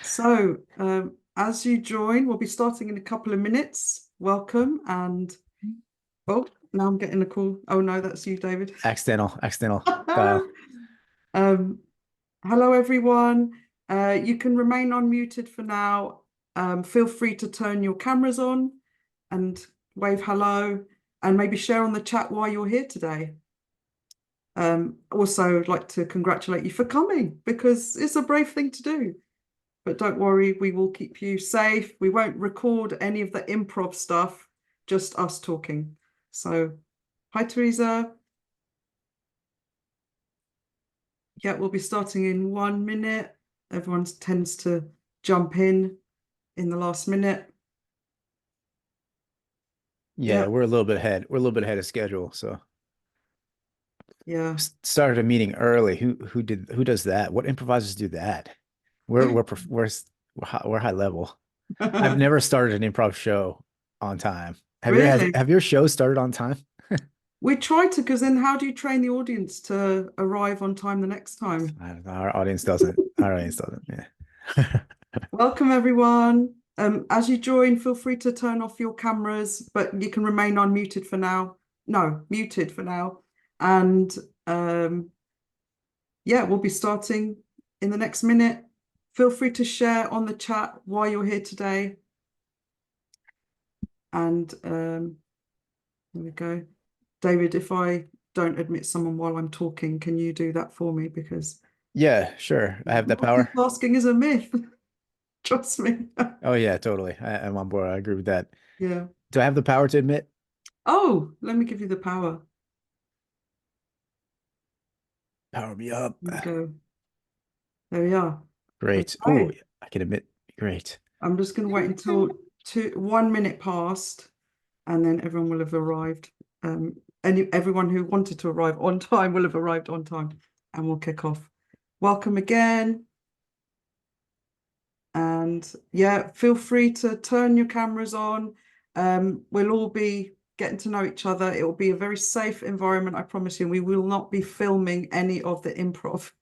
So, as you join, we'll be starting in a couple of minutes. Welcome. And oh, now I'm getting a call. Oh no, that's you, David. Accidental dial. Um, Hello, everyone. You can remain unmuted for now. Feel free to turn your cameras on and wave hello, and maybe share on the chat why you're here today. Also, I'd like to congratulate you for coming because it's a brave thing to do. But don't worry, we will keep you safe. We won't record any of the improv stuff, just us talking. So, hi, Teresa. Yeah, we'll be starting in 1 minute. Everyone tends to jump in the last minute. Yeah, Yeah, we're a little bit ahead. We're a little bit ahead of schedule. So yeah. started a meeting early. Who does that? What improvisers do that? We're high level. I've never started an improv show on time. Really? Have your show started on time? We try to, because then how do you train the audience to arrive on time the next time? I don't know. Our audience doesn't. Our audience doesn't. Yeah. Welcome, everyone. As you join, feel free to turn off your cameras, but you can remain unmuted for now. No, muted for now. And yeah, we'll be starting in the next minute. Feel free to share on the chat why you're here today. And there we go. David, if I don't admit someone while I'm talking, can you do that for me? Because Yeah, sure. I have that power. multitasking is a myth. Trust me. Oh yeah, totally. I'm on board. I agree with that. Yeah. Do I have the power to admit? Oh, let me give you the power. Power me up. There we go. There we are. Great. Oh, Okay. I can admit. Great. I'm just going to wait until 1 minute passed, and then everyone will have arrived. Everyone who wanted to arrive on time will have arrived on time, and we'll kick off. Welcome again. And yeah, feel free to turn your cameras on. We'll all be getting to know each other. It will be a very safe environment, I promise you. We will not be filming any of the improv.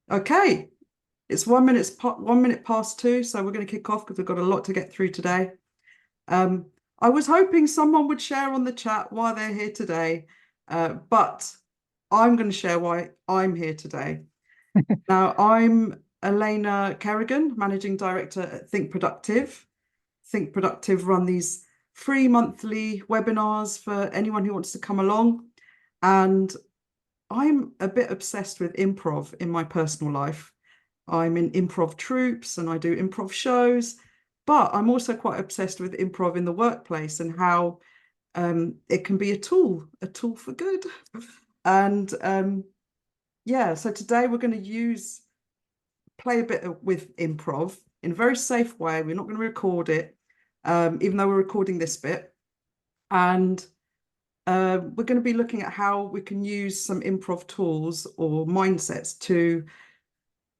Okay, it's 1 minute past 2, so we're going to kick off because we've got a lot to get through today. I was hoping someone would share on the chat why they're here today, but I'm going to share why I'm here today. Now, I'm Elena Kerrigan, Managing Director at Think Productive. Think Productive run these free monthly webinars for anyone who wants to come along. And I'm a bit obsessed with improv in my personal life. I'm in improv troupes and I do improv shows, but I'm also quite obsessed with improv in the workplace and how it can be a tool for good. And yeah, so today we're going to play a bit with improv in a very safe way. We're not going to record it, even though we're recording this bit. And we're going to be looking at how we can use some improv tools or mindsets to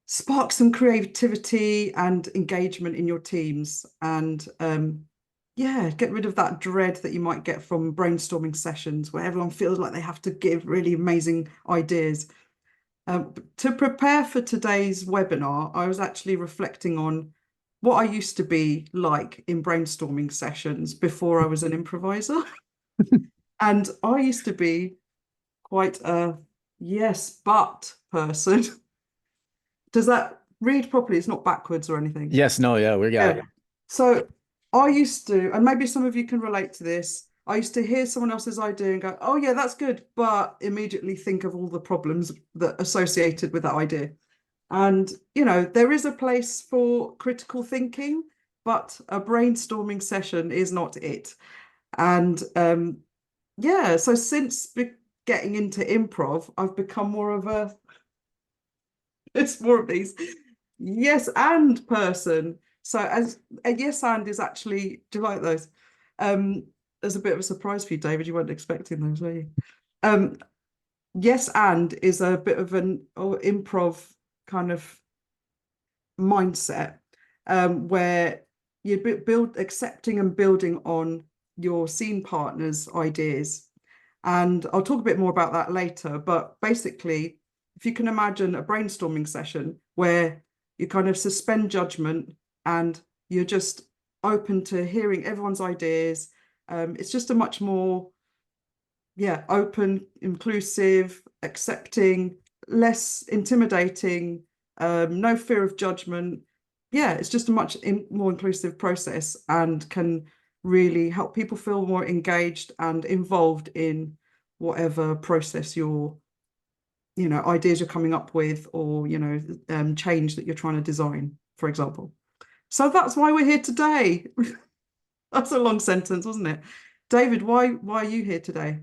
spark some creativity and engagement in your teams, and yeah, get rid of that dread that you might get from brainstorming sessions where everyone feels like they have to give really amazing ideas. To prepare for today's webinar, I was actually reflecting on what I used to be like in brainstorming sessions before I was an improviser. And I used to be quite a yes, but person. Does that read properly? It's not backwards or anything. Yes, no, yeah, we got Yeah. it. So I used to, and maybe some of you can relate to this, I used to hear someone else's idea and go, oh, yeah, that's good, but immediately think of all the problems that associated with that idea. And, you know, there is a place for critical thinking, but a brainstorming session is not it. And yeah, so since getting into improv, I've become more of it's more of these yes and person. So as a yes and is actually, do you like those? There's a bit of a surprise for you, David. You weren't expecting those, were you? Um, yes and is a bit of an improv kind of mindset, where you build accepting and building on your scene partner's ideas. And I'll talk a bit more about that later. But basically, if you can imagine a brainstorming session where you kind of suspend judgment and you're just open to hearing everyone's ideas. It's just a much more, yeah, open, inclusive, accepting, less intimidating, no fear of judgment. Yeah, it's just a much more inclusive process and can really help people feel more engaged and involved in whatever process you're, ideas you're coming up with, or, change that you're trying to design, for example. So that's why we're here today. That's a long sentence, wasn't it? David, why are you here today?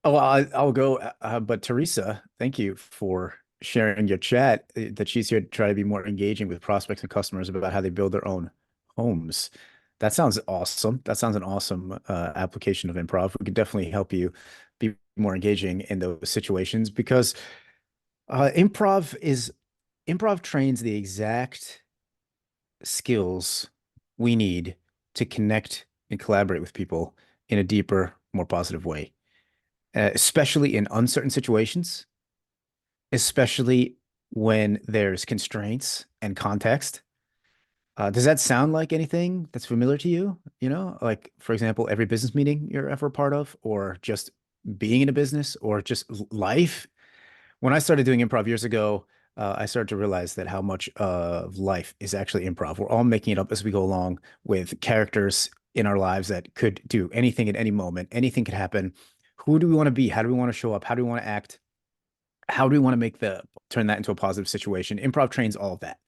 Oh, I'll go. But Teresa, thank you for sharing your chat. That she's here to try to be more engaging with prospects and customers about how they build their own homes. That sounds awesome. That sounds an awesome application of improv. We could definitely help you be more engaging in those situations because improv trains the exact skills we need to connect and collaborate with people in a deeper, more positive way, especially in uncertain situations, especially when there's constraints and context. Does that sound like anything that's familiar to you? You know, like, for example, every business meeting you're ever a part of, or just being in a business, or just life? When I started doing improv years ago, I started to realize that how much of life is actually improv. We're all making it up as we go along with characters in our lives that could do anything at any moment. Anything could happen. Who do we want to be? How do we want to show up? How do we want to act? How do we want to turn that into a positive situation? Improv trains all of that.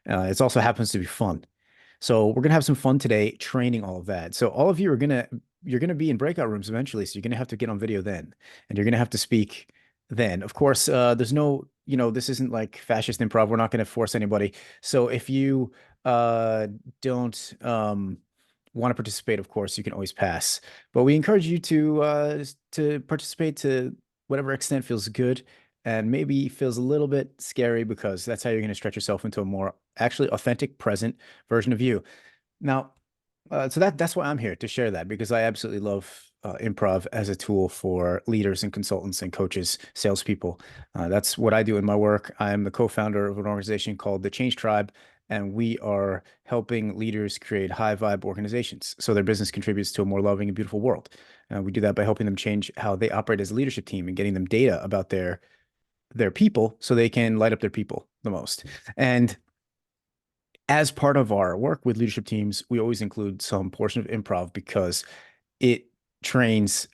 It also happens to be fun. So we're gonna have some fun today training all of that. So all of you you're gonna be in breakout rooms eventually. So you're gonna have to get on video then, and you're gonna have to speak then. Of course, there's no, this isn't like fascist improv. We're not gonna force anybody. So if you don't want to participate, of course, you can always pass. But we encourage you to participate to whatever extent feels good and maybe feels a little bit scary, because that's how you're going to stretch yourself into a more actually authentic, present version of you. Now, so that's why I'm here to share that, because I absolutely love improv as a tool for leaders and consultants and coaches, salespeople. That's what I do in my work. I'm the co-founder of an organization called the Change Tribe, and we are helping leaders create high vibe organizations so their business contributes to a more loving and beautiful world. We do that by helping them change how they operate as a leadership team and getting them data about their people so they can light up their people the most. And as part of our work with leadership teams, we always include some portion of improv because it trains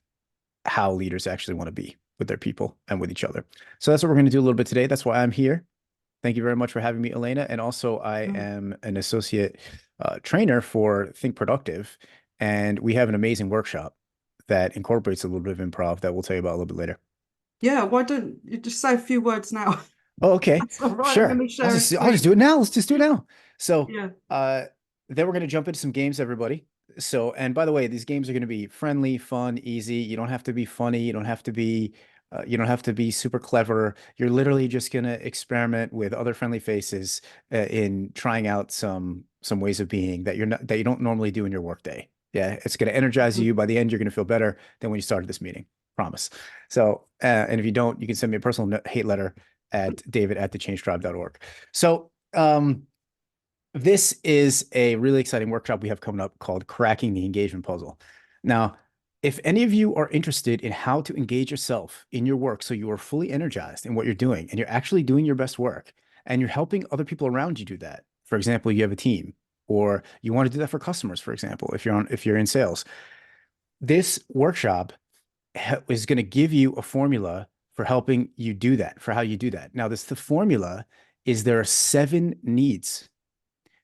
how leaders actually want to be with their people and with each other. So that's what we're going to do a little bit today. That's why I'm here. Thank you very much for having me, Elena. And also, I am an associate trainer for Think Productive, and we have an amazing workshop that incorporates a little bit of improv that we'll tell you about a little bit later. Yeah, why don't you just say a few words now? Oh, okay. That's all right. I'm Sure. going to share a I'll just screen. do it now. Let's just do it now. So, Yeah. uh, then we're going to jump into some games, everybody. So, and by the way, these games are going to be friendly, fun, easy. You don't have to be funny. You don't have to be super clever. You're literally just going to experiment with other friendly faces in trying out some ways of being that you don't normally do in your workday. Yeah, it's going to energize you. By the end, you're going to feel better than when you started this meeting. Promise. So, and if you don't, you can send me a personal hate letter at david@thechangetribe.org. So, this is a really exciting workshop we have coming up called Cracking the Engagement Puzzle. Now, if any of you are interested in how to engage yourself in your work so you are fully energized in what you're doing and you're actually doing your best work and you're helping other people around you do that. For example, you have a team, or you want to do that for customers, for example, if you're in sales. This workshop is going to give you a formula for helping you do that, for how you do that. Now, the formula is there are 7 needs.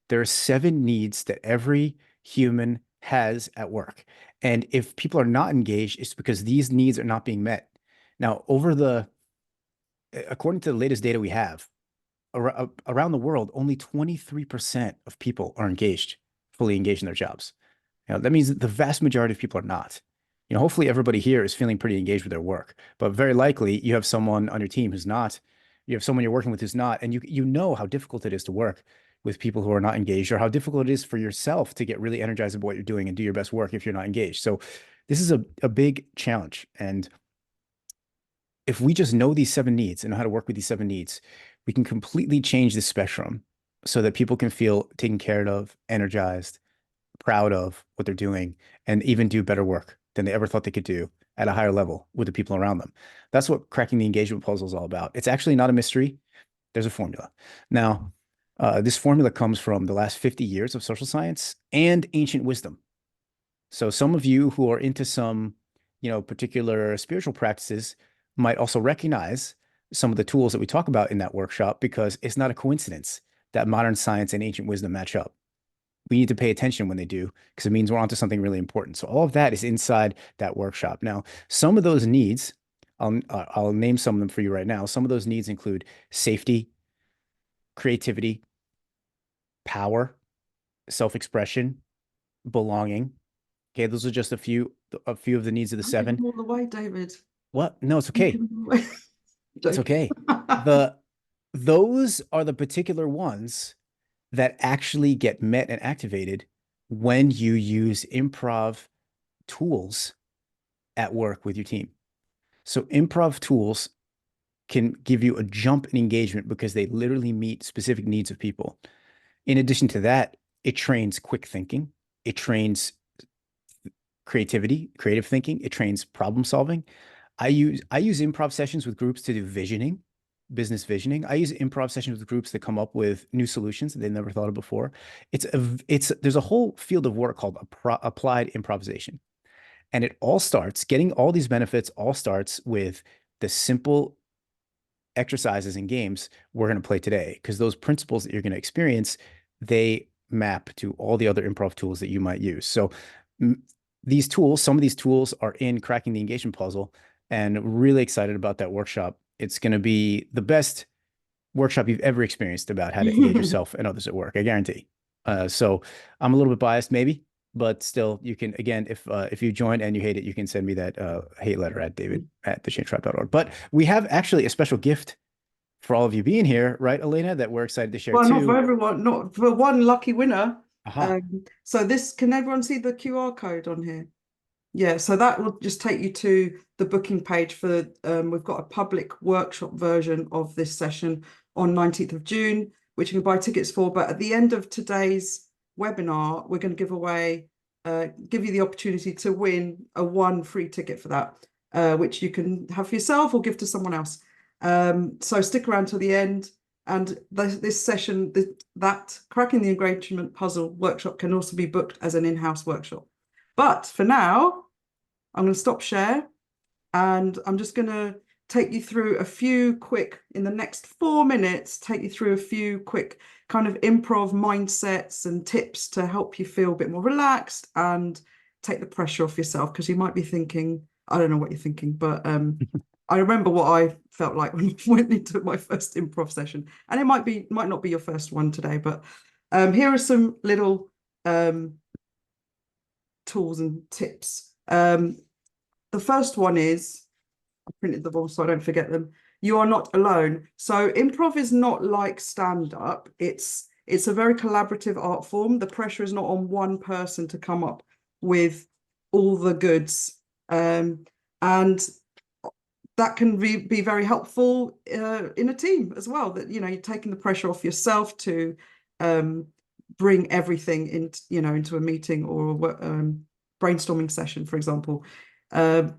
There are 7 needs that every human has at work. And if people are not engaged, it's because these needs are not being met. Now, according to the latest data we have, around the world, only 23% of people are fully engaged in their jobs. That means that the vast majority of people are not. Hopefully everybody here is feeling pretty engaged with their work, but very likely you have someone on your team who's not. You have someone you're working with who's not, and you know how difficult it is to work with people who are not engaged, or how difficult it is for yourself to get really energized about what you're doing and do your best work if you're not engaged. So this is a big challenge. And if we just know these 7 needs and know how to work with these 7 needs, we can completely change the spectrum so that people can feel taken care of, energized, proud of what they're doing, and even do better work than they ever thought they could do at a higher level with the people around them. That's what cracking the engagement puzzle is all about. It's actually not a mystery. There's a formula. Now, this formula comes from the last 50 years of social science and ancient wisdom. So some of you who are into some, particular spiritual practices might also recognize some of the tools that we talk about in that workshop, because it's not a coincidence that modern science and ancient wisdom match up. We need to pay attention when they do, because it means we're onto something really important. So all of that is inside that workshop. Now, some of those needs, I'll name some of them for you right now. Some of those needs include safety, creativity, power, self-expression, belonging. Okay, those are just a few of the needs of the Don't give them seven. all the way, David. What? No, it's Don't okay. give them all the way. It's Joking. okay. Those are the particular ones that actually get met and activated when you use improv tools at work with your team. So improv tools can give you a jump in engagement because they literally meet specific needs of people. In addition to that, it trains quick thinking. It trains creativity, creative thinking. It trains problem solving. I use improv sessions with groups to do visioning, business visioning. I use improv sessions with groups that come up with new solutions that they've never thought of before. There's a whole field of work called applied improvisation. And it all starts, getting all these benefits all starts with the simple exercises and games we're going to play today, because those principles that you're going to experience, they map to all the other improv tools that you might use. So some of these tools are in cracking the engagement puzzle, and really excited about that workshop. It's going to be the best workshop you've ever experienced about how to engage yourself and others at work. I guarantee. So I'm a little bit biased, maybe, but still, you can, again, if you join and you hate it, you can send me that hate letter at david@thechangetribe.org. But we have actually a special gift for all of you being here, right, Elena, that we're excited to share Well, not for too. everyone, not for one lucky winner. Aha. So can everyone see the QR code on here? Yeah, so that will just take you to the booking page for, we've got a public workshop version of this session on 19th of June, which you can buy tickets for. But at the end of today's webinar, we're going to give you the opportunity to win one free ticket for that, which you can have for yourself or give to someone else. So stick around till the end. And this session, that cracking the engagement puzzle workshop can also be booked as an in-house workshop. But for now, I'm going to stop share, and I'm just going to take you through in the next 4 minutes, take you through a few quick kind of improv mindsets and tips to help you feel a bit more relaxed and take the pressure off yourself, because you might be thinking, I don't know what you're thinking, but I remember what I felt like when I went into my first improv session, and it might not be your first one today, but here are some little tools and tips. The first one is, I printed them all so I don't forget them. You are not alone. So improv is not like stand-up. It's a very collaborative art form. The pressure is not on one person to come up with all the goods. And that can be very helpful in a team as well, that, you're taking the pressure off yourself to bring everything into a meeting or a brainstorming session, for example. The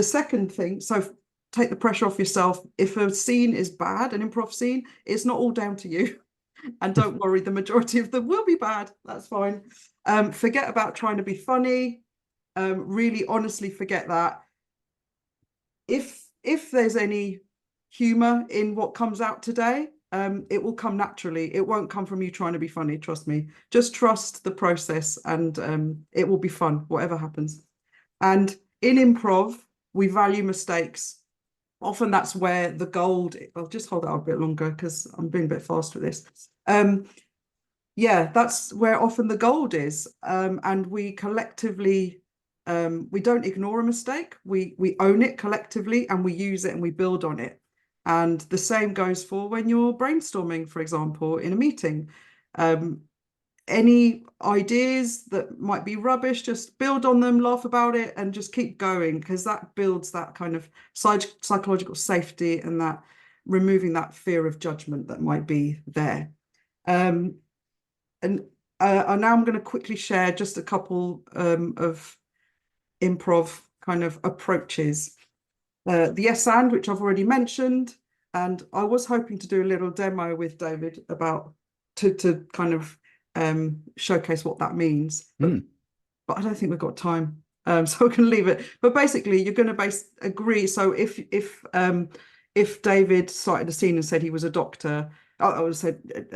second thing, so take the pressure off yourself. If a scene is bad, an improv scene, it's not all down to you. And don't worry, the majority of them will be bad. That's fine. Forget about trying to be funny. Really honestly forget that. If there's any humor in what comes out today, it will come naturally. It won't come from you trying to be funny, trust me. Just trust the process, and it will be fun, whatever happens. And in improv, we value mistakes. Often that's where the gold, I'll just hold that up a bit longer because I'm being a bit fast with this. That's where often the gold is. And we collectively, we don't ignore a mistake. We own it collectively, and we use it and we build on it. And the same goes for when you're brainstorming, for example, in a meeting. Any ideas that might be rubbish, just build on them, laugh about it, and just keep going, because that builds that kind of psychological safety and that removing that fear of judgment that might be there. And now I'm going to quickly share just a couple of improv kind of approaches. The yes and, which I've already mentioned, and I was hoping to do a little demo with David about to kind of showcase what that means, but I don't think we've got time, so we can leave it. But basically, you're going to agree. So if David started a scene and said he was a doctor, I would have said,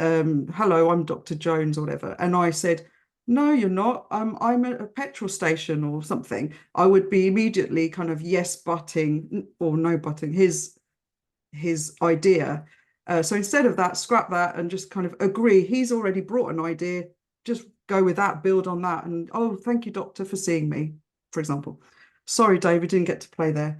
"Hello, I'm Dr. Jones," or whatever, and I said, "No, you're not. I'm at a petrol station," or something. I would be immediately kind of yes butting or no butting his idea. So instead of that, scrap that and just kind of agree. He's already brought an idea. Just go with that, build on that. And, "Oh, thank you, doctor, for seeing me," for example. "Sorry, David, didn't get to play there."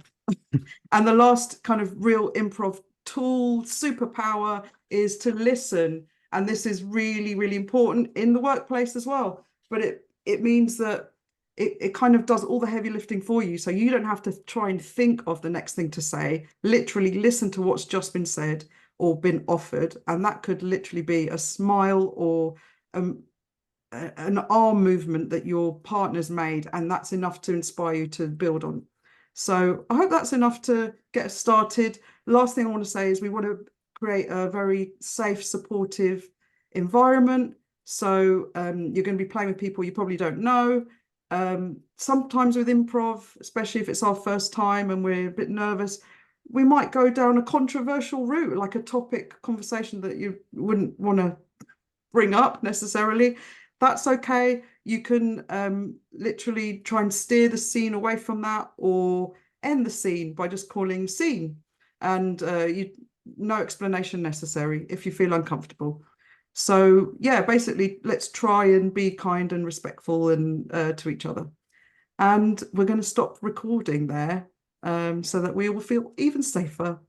And the last kind of real improv tool, superpower, is to listen. And this is really, really important in the workplace as well. But it means that it kind of does all the heavy lifting for you. So you don't have to try and think of the next thing to say. Literally listen to what's just been said or been offered. And that could literally be a smile or an arm movement that your partner's made. And that's enough to inspire you to build on. So I hope that's enough to get us started. Last thing I want to say is we want to create a very safe, supportive environment. So you're going to be playing with people you probably don't know. Sometimes with improv, especially if it's our first time and we're a bit nervous, we might go down a controversial route, like a topic conversation that you wouldn't want to bring up necessarily. That's okay. You can literally try and steer the scene away from that, or end the scene by just calling scene, and no explanation necessary if you feel uncomfortable. So yeah, basically, let's try and be kind and respectful and to each other. And we're going to stop recording there so that we all feel even safer.